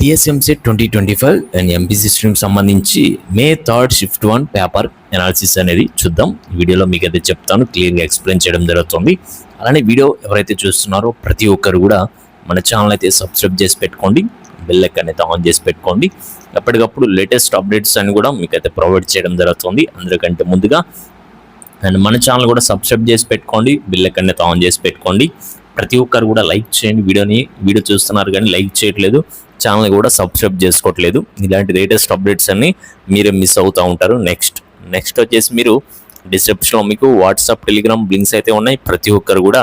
TS EAMCET 2025 and MPC stream సంబంధించి మే 3rd shift 1 paper analysis అనేది చూద్దాం. ఈ వీడియోలో మీకు అయితే చెప్తాను, క్లియర్గా ఎక్స్ప్లెయిన్ చేయడం జరుగుతుంది. అలానే వీడియో ఎవరైతే చూస్తున్నారో ప్రతి ఒక్కరు కూడా మన ఛానల్ అయితే సబ్స్క్రైబ్ చేసి పెట్టుకోండి, బెల్ ఐకాన్ అయితే ఆన్ చేసి పెట్టుకోండి. ఎప్పటికప్పుడు లేటెస్ట్ అప్డేట్స్ అని కూడా మీకు అయితే ప్రొవైడ్ చేయడం జరుగుతుంది. అందరికంటే ముందుగా అండ్ మన ఛానల్ కూడా సబ్స్క్రైబ్ చేసి పెట్టుకోండి, బెల్ ఐకాన్ అయితే ఆన్ చేసి పెట్టుకోండి. ప్రతి ఒక్కరు కూడా లైక్ చేయండి. వీడియో చూస్తున్నారు కానీ లైక్ చేయట్లేదు, ఛానల్ కూడా సబ్స్క్రైబ్ చేసుకోవట్లేదు. ఇలాంటి లేటెస్ట్ అప్డేట్స్ అన్ని మీరే మిస్ అవుతూ ఉంటారు. నెక్స్ట్ వచ్చేసి మీరు డిస్క్రిప్షన్లో మీకు వాట్సాప్, టెలిగ్రామ్ లింక్స్ అయితే ఉన్నాయి. ప్రతి ఒక్కరు కూడా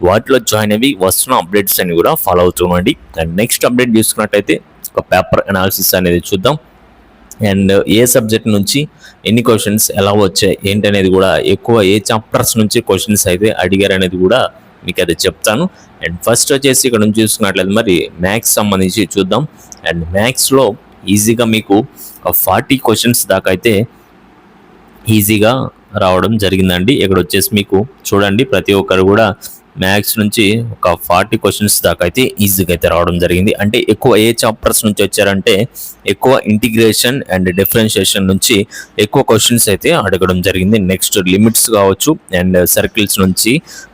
వాటిలో జాయిన్ అయ్యి వస్తున్న అప్డేట్స్ అన్ని కూడా ఫాలో అవుతుండండి. అండ్ నెక్స్ట్ అప్డేట్ చూసుకున్నట్టయితే ఒక పేపర్ అనాలిసిస్ అనేది చూద్దాం. అండ్ ఏ సబ్జెక్ట్ నుంచి ఎన్ని క్వశ్చన్స్ ఎలా వచ్చాయి ఏంటనేది కూడా, ఎక్కువ ఏ చాప్టర్స్ నుంచి క్వశ్చన్స్ అయితే అడిగారు అనేది కూడా మీకు అయితే చెప్తాను. అండ్ ఫస్ట్ వచ్చేసి ఇక్కడ నుంచి చూసుకున్నట్లయితే మరి మ్యాథ్స్ సంబంధించి చూద్దాం. అండ్ మ్యాథ్స్లో ఈజీగా మీకు 40 క్వశ్చన్స్ దాకా అయితే ఈజీగా రావడం జరిగిందండి. ఇక్కడ వచ్చేసి మీకు చూడండి, ప్రతి ఒక్కరు కూడా మ్యాథ్స్ నుంచి ఒక 40 క్వశ్చన్స్ దాకా అయితే ఈజీగా అయితే రావడం జరిగింది. అంటే ఎక్కువ ఏ చాప్టర్స్ నుంచి వచ్చారంటే ఎక్కువ ఇంటిగ్రేషన్ అండ్ డిఫరెన్షియేషన్ నుంచి ఎక్కువ క్వశ్చన్స్ అయితే అడగడం జరిగింది. నెక్స్ట్ లిమిట్స్ కావచ్చు, అండ్ సర్కిల్స్ నుంచి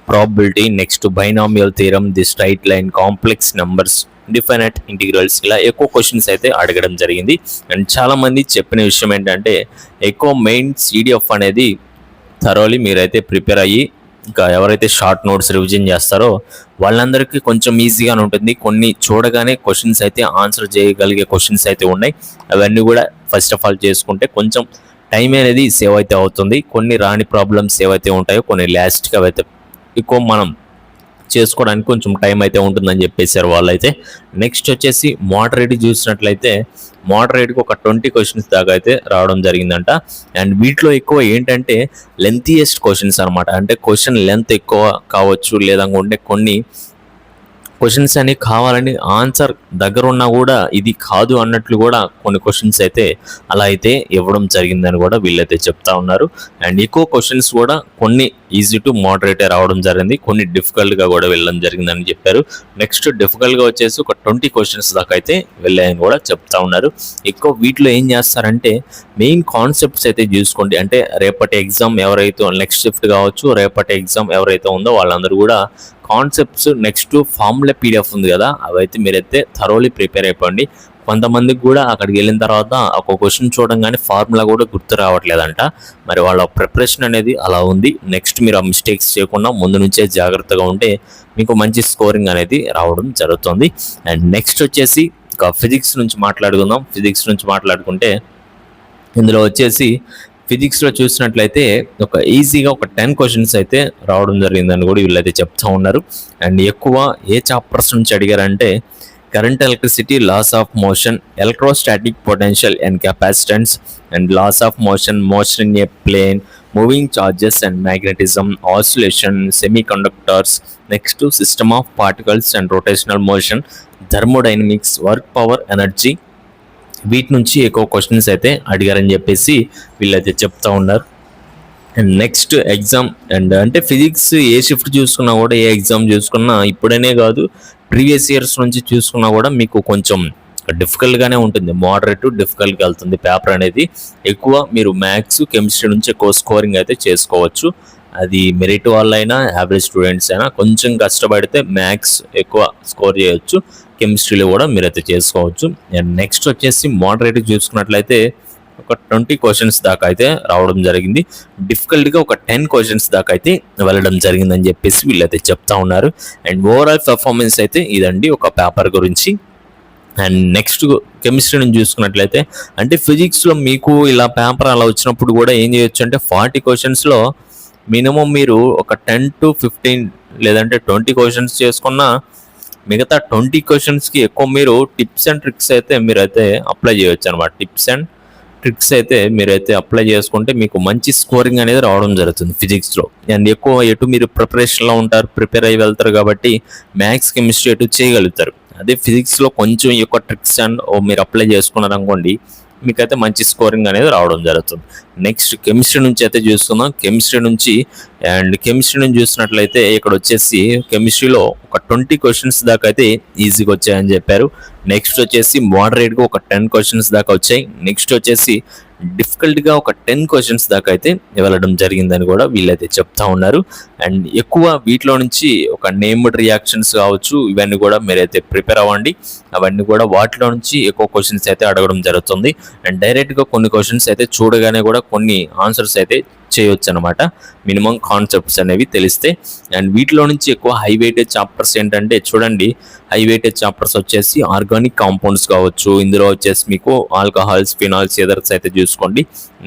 probability, next binomial theorem, the straight line, complex numbers, definite integrals, ఇలా ఎక్కువ క్వశ్చన్స్ అయితే అడగడం జరిగింది. అండ్ చాలామంది చెప్పిన విషయం ఏంటంటే ఎక్కువ మెయిన్ సిడిఎఫ్ అనేది థరోలీ మీరైతే ప్రిపేర్ అయ్యి ఇంకా ఎవరైతే షార్ట్ నోట్స్ రివిజన్ చేస్తారో వాళ్ళందరికీ కొంచెం ఈజీగానే ఉంటుంది. కొన్ని చూడగానే క్వశ్చన్స్ అయితే ఆన్సర్ చేయగలిగే క్వశ్చన్స్ అయితే ఉన్నాయి. అవన్నీ కూడా ఫస్ట్ ఆఫ్ ఆల్ చేసుకుంటే కొంచెం టైం అనేది సేవ్ అయితే అవుతుంది. కొన్ని రాని ప్రాబ్లమ్స్ ఏవైతే ఉంటాయో కొన్ని లాస్ట్గా అయితే ఎక్కువ మనం చేసుకోవడానికి కొంచెం టైం అయితే ఉంటుందని చెప్పేశారు వాళ్ళైతే. నెక్స్ట్ వచ్చేసి మోడరేట్ చూసినట్లయితే మోడరేట్కి ఒక 20 క్వశ్చన్స్ దాకా అయితే రావడం జరిగిందంట. అండ్ వీటిలో ఎక్కువ ఏంటంటే లెంతియెస్ట్ క్వశ్చన్స్ అనమాట. అంటే క్వశ్చన్ లెంత్ ఎక్కువ కావచ్చు, లేదంటే కొన్ని క్వశ్చన్స్ అని కావాలని ఆన్సర్ దగ్గర ఉన్నా కూడా ఇది కాదు అన్నట్లు కూడా కొన్ని క్వశ్చన్స్ అయితే అలా అయితే ఇవ్వడం జరిగిందని కూడా వీళ్ళైతే చెప్తా ఉన్నారు. అండ్ ఎక్కువ క్వశ్చన్స్ కూడా కొన్ని ఈజీ టు మోడరేటే రావడం జరిగింది, కొన్ని డిఫికల్ట్గా కూడా వెళ్ళడం జరిగిందని చెప్పారు. నెక్స్ట్ డిఫికల్ట్గా వచ్చేసి ఒక 20 క్వశ్చన్స్ దాకా అయితే వెళ్ళాయని కూడా చెప్తా ఉన్నారు. ఎక్కువ వీటిలో ఏం చేస్తారంటే మెయిన్ కాన్సెప్ట్స్ అయితే చూసుకోండి. అంటే రేపటి ఎగ్జామ్ ఎవరైతే నెక్స్ట్ షిఫ్ట్ కావచ్చు, రేపటి ఎగ్జామ్ ఎవరైతే ఉందో వాళ్ళందరూ కూడా కాన్సెప్ట్స్, నెక్స్ట్ ఫార్ములా పీడిఎఫ్ ఉంది కదా, అవైతే మీరైతే థరోలీ ప్రిపేర్ అయిపోండి. కొంతమందికి కూడా అక్కడికి వెళ్ళిన తర్వాత ఒక క్వశ్చన్ చూడంగానే ఫార్ములా కూడా గుర్తు రావట్లేదంట. మరి వాళ్ళ ప్రిపరేషన్ అనేది అలా ఉంది. నెక్స్ట్ మీరు ఆ మిస్టేక్స్ చేయకుండా ముందు నుంచే జాగ్రత్తగా ఉంటే మీకు మంచి స్కోరింగ్ అనేది రావడం జరుగుతుంది. అండ్ నెక్స్ట్ వచ్చేసి ఒక ఫిజిక్స్ నుంచి మాట్లాడుకుందాం. ఫిజిక్స్ నుంచి మాట్లాడుకుంటే ఇందులో వచ్చేసి ఫిజిక్స్లో చూసినట్లయితే ఒక ఈజీగా ఒక 10 క్వశ్చన్స్ అయితే రావడం జరిగిందని కూడా వీళ్ళైతే చెప్తా ఉన్నారు. అండ్ ఎక్కువ ఏ చాప్టర్స్ నుంచి అడిగారంటే current, electricity, laws of motion, electrostatic potential and capacitance, and laws of motion, motion in a plane, moving charges and magnetism, oscillation, semiconductors, next system of particles and rotational motion, thermodynamics, work power, energy, వీటి నుంచి ఎక్కువ questions అయితే అడిగారని చెప్పేసి వీళ్ళైతే చెప్తా ఉన్నారు. And next exam, and అంటే physics ఏ shift చూసుకున్నా కూడా, ఏ ఎగ్జామ్ చూసుకున్నా ఇప్పుడనే కాదు ప్రీవియస్ ఇయర్స్ నుంచి చూసుకున్నా కూడా మీకు కొంచెం డిఫికల్ట్గానే ఉంటుంది. మోడరేట్ టు డిఫికల్ట్గా వెళ్తుంది పేపర్ అనేది. ఎక్కువ మీరు మ్యాథ్స్, కెమిస్ట్రీ నుంచి ఎక్కువ స్కోరింగ్ అయితే చేసుకోవచ్చు. అది మెరిట్ వాళ్ళైనా యావరేజ్ స్టూడెంట్స్ అయినా కొంచెం కష్టపడితే మ్యాథ్స్ ఎక్కువ స్కోర్ చేయొచ్చు, కెమిస్ట్రీలో కూడా మీరైతే చేసుకోవచ్చు. అండ్ నెక్స్ట్ వచ్చేసి మోడరేట్ చూసుకున్నట్లయితే ఒక 20 క్వశ్చన్స్ దాకా అయితే రావడం జరిగింది. డిఫికల్ట్గా ఒక 10 క్వశ్చన్స్ దాకా అయితే వెళ్ళడం జరిగిందని చెప్పేసి వీళ్ళైతే చెప్తా ఉన్నారు. అండ్ ఓవరాల్ పెర్ఫార్మెన్స్ అయితే ఇదండి ఒక పేపర్ గురించి. అండ్ నెక్స్ట్ కెమిస్ట్రీ నుంచి చూసుకున్నట్లయితే అంటే ఫిజిక్స్లో మీకు ఇలా పేపర్ అలా వచ్చినప్పుడు కూడా ఏం చేయొచ్చు అంటే 40 క్వశ్చన్స్లో మినిమం మీరు ఒక 10 to 15 లేదంటే 20 క్వశ్చన్స్ చేసుకున్నా మిగతా 20 క్వశ్చన్స్కి ఎక్కువ మీరు టిప్స్ అండ్ ట్రిక్స్ అయితే మీరైతే అప్లై చేయొచ్చు అనమాట. టిప్స్ అండ్ ట్రిక్స్ అయితే మీరైతే అప్లై చేసుకుంటే మీకు మంచి స్కోరింగ్ అనేది రావడం జరుగుతుంది ఫిజిక్స్లో. అండ్ ఎక్కువ ఎటు మీరు ప్రిపరేషన్లో ఉంటారు, ప్రిపేర్ అయ్యి వెళ్తారు కాబట్టి మ్యాథ్స్, కెమిస్ట్రీ ఎటు చేయగలుగుతారు. అదే ఫిజిక్స్లో కొంచెం ఎక్కువ ట్రిక్స్ అండ్ మీరు అప్లై చేసుకున్నారు అనుకోండి, మీకైతే మంచి స్కోరింగ్ అనేది రావడం జరుగుతుంది. నెక్స్ట్ కెమిస్ట్రీ నుంచి అయితే చూస్తున్నాం. కెమిస్ట్రీ నుంచి చూసినట్లయితే ఇక్కడ వచ్చేసి కెమిస్ట్రీలో ఒక 20 క్వశ్చన్స్ దాకా అయితే ఈజీగా వచ్చాయని చెప్పారు. నెక్స్ట్ వచ్చేసి మోడరేట్గా ఒక 10 క్వశ్చన్స్ దాకా వచ్చాయి. నెక్స్ట్ వచ్చేసి డిఫికల్ట్గా ఒక 10 క్వశ్చన్స్ దాకా అయితే వెళ్ళడం జరిగిందని కూడా వీళ్ళైతే చెప్తా ఉన్నారు. అండ్ ఎక్కువ వీటిలో నుంచి ఒక నేమ్డ్ రియాక్షన్స్ కావచ్చు, ఇవన్నీ కూడా మీరైతే ప్రిపేర్ అవ్వండి. అవన్నీ కూడా వాటిలో నుంచి ఎక్కువ క్వశ్చన్స్ అయితే అడగడం జరుగుతుంది. అండ్ డైరెక్ట్గా కొన్ని క్వశ్చన్స్ అయితే చూడగానే కూడా కొన్ని ఆన్సర్స్ అయితే చేయొచ్చు అనమాట, మినిమం కాన్సెప్ట్స్ అనేవి తెలిస్తే. అండ్ వీటిలో నుంచి ఎక్కువ హై వెయిటేజ్ చాప్టర్స్ ఏంటంటే చూడండి, హై వెయిటేజ్ చాప్టర్స్ వచ్చేసి ఆర్గానిక్ కాంపౌండ్స్ కావచ్చు, ఇందులో వచ్చేసి మీకు ఆల్కహాల్స్, ఫినాల్స్, ఎదర్స్ అయితే చూసుకోండి.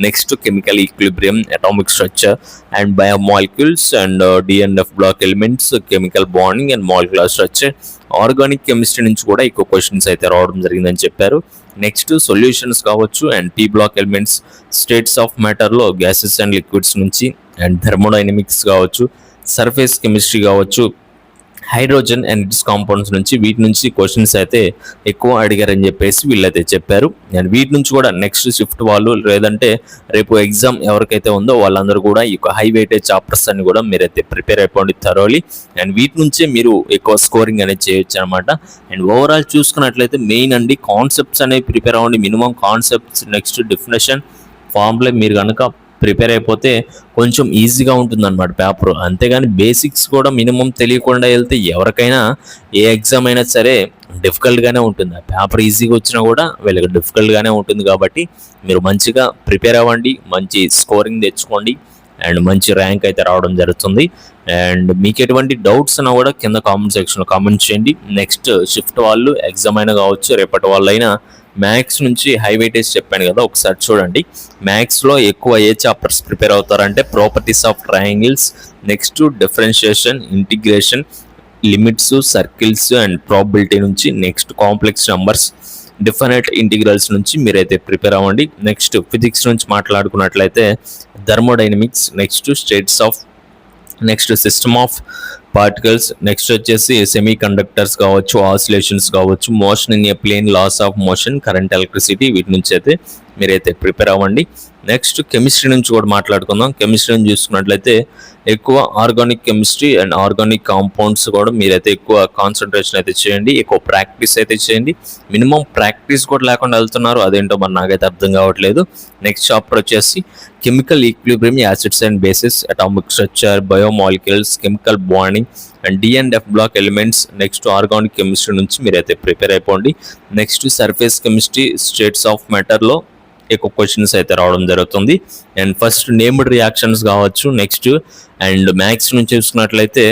Next chemical equilibrium, atomic structure and biomolecules and d and f block elements, chemical bonding and molecular structure. Organic chemistry నుంచి కూడా ఎక్కువ క్వశ్చన్స్ అయితే రావడం జరిగిందని చెప్పారు. నెక్స్ట్ సొల్యూషన్స్ కావచ్చు and p block elements, states of మ్యాటర్లో గ్యాసెస్ అండ్ లిక్విడ్స్ నుంచి, అండ్ థర్మోడైనమిక్స్ కావచ్చు, సర్ఫేస్ కెమిస్ట్రీ కావచ్చు, హైడ్రోజన్ అండ్ ఇట్స్ కాంపౌండ్స్ నుంచి, వీటి నుంచి క్వశ్చన్స్ అయితే ఎక్కువ అడిగారని చెప్పేసి వీళ్ళైతే చెప్పారు. అండ్ వీటి నుంచి కూడా నెక్స్ట్ షిఫ్ట్ వాళ్ళు లేదంటే రేపు ఎగ్జామ్ ఎవరికైతే ఉందో వాళ్ళందరూ కూడా ఈ హై వెయిటేజ్ చాప్టర్స్ అన్ని కూడా మీరైతే ప్రిపేర్ అయిపోండి థరోలీ. అండ్ వీటి నుంచే మీరు ఎక్కువ స్కోరింగ్ అనేది చేయొచ్చు అనమాట. అండ్ ఓవరాల్ చూసుకున్నట్లయితే మెయిన్ అండి కాన్సెప్ట్స్ అనేవి ప్రిపేర్ అవ్వండి. Minimum concepts, next definition, formula మీరు కనుక ప్రిపేర్ అయిపోతే కొంచెం ఈజీగా ఉంటుంది అనమాట పేపర్. అంతేగాని బేసిక్స్ కూడా మినిమం తెలియకుండా వెళ్తే ఎవరికైనా ఏ ఎగ్జామ్ అయినా సరే డిఫికల్ట్గానే ఉంటుంది. ఆ పేపర్ ఈజీగా వచ్చినా కూడా వీళ్ళకి డిఫికల్ట్గానే ఉంటుంది. కాబట్టి మీరు మంచిగా ప్రిపేర్ అవ్వండి, మంచి స్కోరింగ్ తెచ్చుకోండి అండ్ మంచి ర్యాంక్ అయితే రావడం జరుగుతుంది. అండ్ మీకు ఎటువంటి డౌట్స్ అన్నా కూడా కింద కామెంట్ సెక్షన్లో కామెంట్ చేయండి. నెక్స్ట్ షిఫ్ట్ వాళ్ళు ఎగ్జామ్ అయినా కావచ్చు, రేపటి వాళ్ళైనా మ్యాథ్స్ నుంచి హై వెయిటేజ్ చెప్పాను కదా, ఒకసారి చూడండి. మ్యాథ్స్లో ఎక్కువ ఏ చాప్టర్స్ ప్రిపేర్ అవుతారంటే properties of triangles, next differentiation, integration, limits, circles and probability నుంచి, next complex numbers, different integrals నుంచి మీరైతే ప్రిపేర్ అవ్వండి. నెక్స్ట్ ఫిజిక్స్ నుంచి మాట్లాడుకున్నట్లయితే thermodynamics, next states of, next system of particles, next వచ్చేసి సెమీ కండక్టర్స్ కావచ్చు, oscillations కావచ్చు, motion in a plane, laws of motion, current, electricity, వీటి నుంచి అయితే మీరైతే ప్రిపేర్ అవ్వండి. నెక్స్ట్ కెమిస్ట్రీ నుంచి కూడా మాట్లాడుకుందాం. కెమిస్ట్రీ నుంచి చూసుకున్నట్లయితే ఎక్కువ organic chemistry and organic compounds కూడా మీరైతే ఎక్కువ కాన్సన్ట్రేషన్ అయితే చేయండి, ఎక్కువ ప్రాక్టీస్ అయితే చేయండి. మినిమం ప్రాక్టీస్ కూడా లేకుండా వెళ్తున్నారు, అదేంటో మరి నాకైతే అర్థం కావట్లేదు. నెక్స్ట్ చాప్టర్ వచ్చేసి chemical equilibrium, acids and bases, atomic structure, biomolecules, chemical bonding and d and f block elements. Next organic chemistry నుంచి మీరైతే ప్రిపేర్ అయిపోండి. Next surface chemistry, states of మ్యాటర్లో ఎక్కువ క్వశ్చన్స్ అయితే రావడం జరుగుతుంది. అండ్ ఫస్ట్ నేమ్డ్ రియాక్షన్స్ కావచ్చు. నెక్స్ట్ అండ్ మ్యాథ్స్ నుంచి చూసుకున్నట్లయితే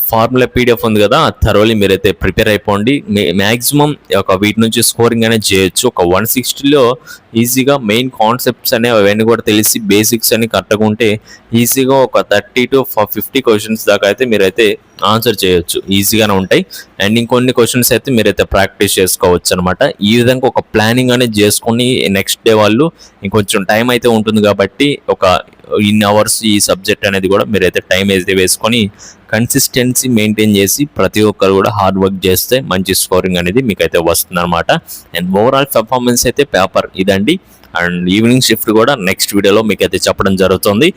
ఫార్ములా పీడిఎఫ్ ఉంది కదా, థరోలీ మీరైతే ప్రిపేర్ అయిపోండి. మ్యాక్సిమం ఒక వీటి నుంచి స్కోరింగ్ అనేది చేయొచ్చు. ఒక 160లో ఈజీగా మెయిన్ కాన్సెప్ట్స్ అనేవి అవన్నీ కూడా తెలిసి బేసిక్స్ అని కరెక్ట్గా ఉంటే ఈజీగా ఒక 30 to 50 క్వశ్చన్స్ దాకా అయితే మీరైతే ఆన్సర్ చేయొచ్చు, ఈజీగానే ఉంటాయి. అండ్ ఇంకొన్ని క్వశ్చన్స్ అయితే మీరైతే ప్రాక్టీస్ చేసుకోవచ్చు అనమాట. ఈ విధంగా ఒక ప్లానింగ్ అనేది చేసుకొని నెక్స్ట్ డే వాళ్ళు ఇంకొంచెం టైం అయితే ఉంటుంది కాబట్టి ఒక ఇన్ అవర్స్ ఈ సబ్జెక్ట్ అనేది కూడా మీరైతే టైం అయితే వేసుకొని కన్సిస్టెన్సీ మెయింటైన్ చేసి ప్రతి ఒక్కరు కూడా హార్డ్ వర్క్ చేస్తే మంచి స్కోరింగ్ అనేది మీకైతే వస్తుంది అనమాట. అండ్ ఓవరాల్ పెర్ఫార్మెన్స్ అయితే పేపర్ ఇదండి. అండ్ ఈవినింగ్ షిఫ్ట్ కూడా నెక్స్ట్ వీడియోలో మీకు అయితే చెప్పడం జరుగుతుంది.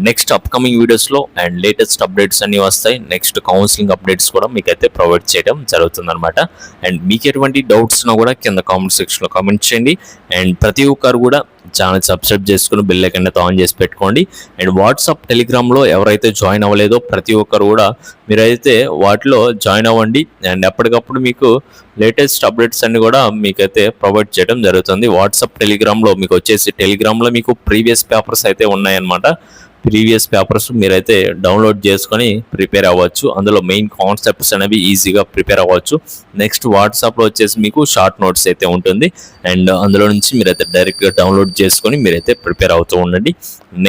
నెక్స్ట్ అప్కమింగ్ వీడియోస్లో అండ్ లేటెస్ట్ అప్డేట్స్ అన్నీ వస్తాయి. నెక్స్ట్ కౌన్సిలింగ్ అప్డేట్స్ కూడా మీకైతే ప్రొవైడ్ చేయడం జరుగుతుంది అనమాట. అండ్ మీకు ఎటువంటి డౌట్స్నా కూడా కింద కామెంట్ సెక్షన్లో కామెంట్ చేయండి. అండ్ ప్రతి ఒక్కరు కూడా ఛానల్ సబ్స్క్రైబ్ చేసుకుని బెల్ ఐకాన్ అయితే ఆన్ చేసి పెట్టుకోండి. అండ్ వాట్సాప్, టెలిగ్రామ్లో ఎవరైతే జాయిన్ అవ్వలేదో ప్రతి ఒక్కరు కూడా మీరైతే వాటిలో జాయిన్ అవ్వండి. అండ్ ఎప్పటికప్పుడు మీకు లేటెస్ట్ అప్డేట్స్ అన్ని కూడా మీకైతే ప్రొవైడ్ చేయడం జరుగుతుంది. వాట్సాప్, టెలిగ్రామ్లో మీకు వచ్చేసి టెలిగ్రామ్లో మీకు ప్రీవియస్ పేపర్స్ అయితే ఉన్నాయన్నమాట. ప్రీవియస్ పేపర్స్ మీరైతే డౌన్లోడ్ చేసుకొని ప్రిపేర్ అవ్వచ్చు. అందులో మెయిన్ కాన్సెప్ట్స్ అనేవి ఈజీగా ప్రిపేర్ అవ్వచ్చు. నెక్స్ట్ వాట్సాప్లో వచ్చేసి మీకు షార్ట్ నోట్స్ అయితే ఉంటుంది. అండ్ అందులో నుంచి మీరైతే డైరెక్ట్గా డౌన్లోడ్ చేసుకొని మీరైతే ప్రిపేర్ అవుతూ ఉండండి.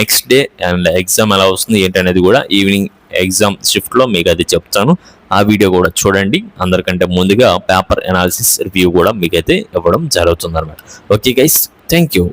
నెక్స్ట్ డే అండ్ ఎగ్జామ్ ఎలా వస్తుంది ఏంటనేది కూడా ఈవినింగ్ ఎగ్జామ్ షిఫ్ట్లో మీకు అది చెప్తాను. ఆ వీడియో కూడా చూడండి. అందరికంటే ముందుగా పేపర్ అనాలిసిస్ రివ్యూ కూడా మీకైతే ఇవ్వడం జరుగుతుంది అనమాట. Okay guys, thank you.